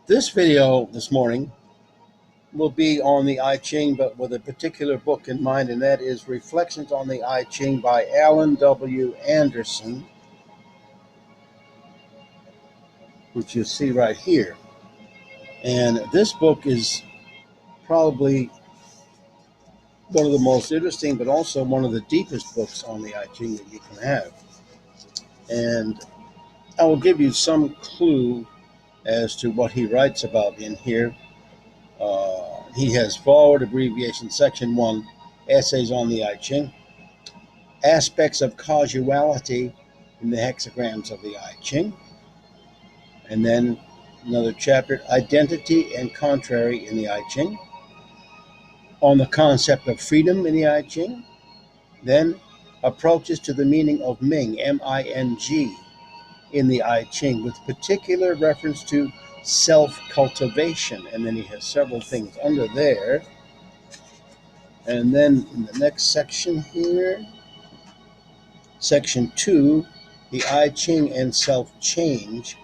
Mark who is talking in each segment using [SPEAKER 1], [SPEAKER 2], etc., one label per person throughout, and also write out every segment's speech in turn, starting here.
[SPEAKER 1] This video this morning will be on the I Ching, but with a particular book in mind, and that is Reflections on the I Ching by Alan W. Anderson, which you see right here. And this book is probably one of the most interesting, but also one of the deepest books on the I Ching that you can have. And I will give you some clue as to what he writes about in here. He has forward abbreviation section 1, essays on the I Ching, aspects of causality in the hexagrams of the I Ching, and then another chapter, identity and contrary in the I Ching, on the concept of freedom in the I Ching, then approaches to the meaning of Ming, M-I-N-G, in the I Ching, with particular reference to self-cultivation. And then he has several things under there. And then in the next section here, section 2, the I Ching and self-change.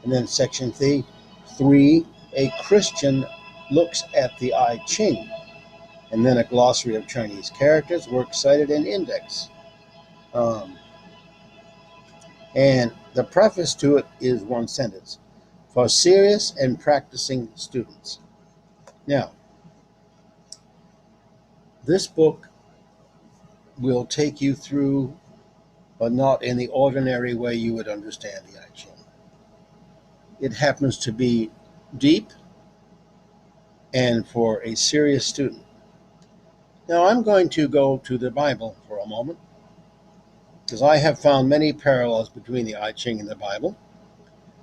[SPEAKER 1] And then section 3, a Christian looks at the I Ching. And then a glossary of Chinese characters, works cited, and index. And the preface to it is one sentence: for serious and practicing students. Now, this book will take you through, but not in the ordinary way you would understand the I Ching. It happens to be deep and for a serious student. Now, I'm going to go to the Bible for a moment, because I have found many parallels between the I Ching and the Bible.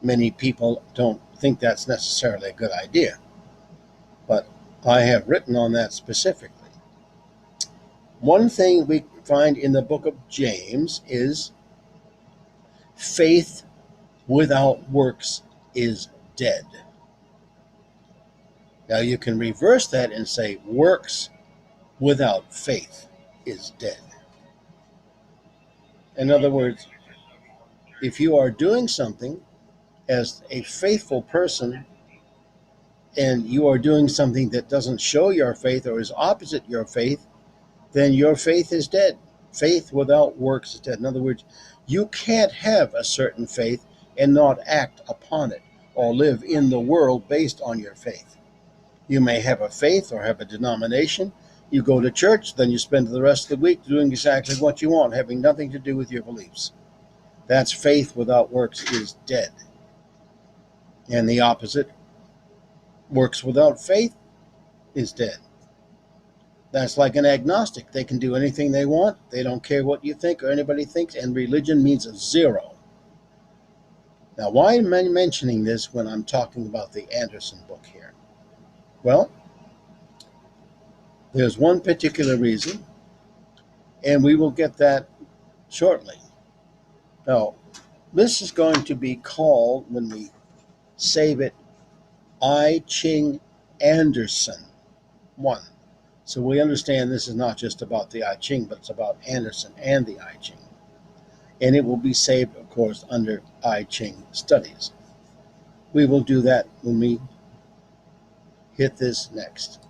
[SPEAKER 1] Many people don't think that's necessarily a good idea, but I have written on that specifically. One thing we find in the book of James is faith without works is dead. Now you can reverse that and say works without faith is dead. In other words, if you are doing something as a faithful person and you are doing something that doesn't show your faith or is opposite your faith, then your faith is dead. Faith without works is dead. In other words, you can't have a certain faith and not act upon it or live in the world based on your faith. You may have a faith or have a denomination. You go to church, then you spend the rest of the week doing exactly what you want, having nothing to do with your beliefs. That's faith without works is dead. And the opposite, works without faith, is dead. That's like an agnostic. They can do anything they want. They don't care what you think or anybody thinks, and religion means a zero. Now, why am I mentioning this when I'm talking about the Anderson book here? Well, there's one particular reason, and we will get that shortly. Now, this is going to be called, when we save it, I Ching Anderson 1. So we understand this is not just about the I Ching, but it's about Anderson and the I Ching. And it will be saved, of course, under I Ching Studies. We will do that when we hit this next.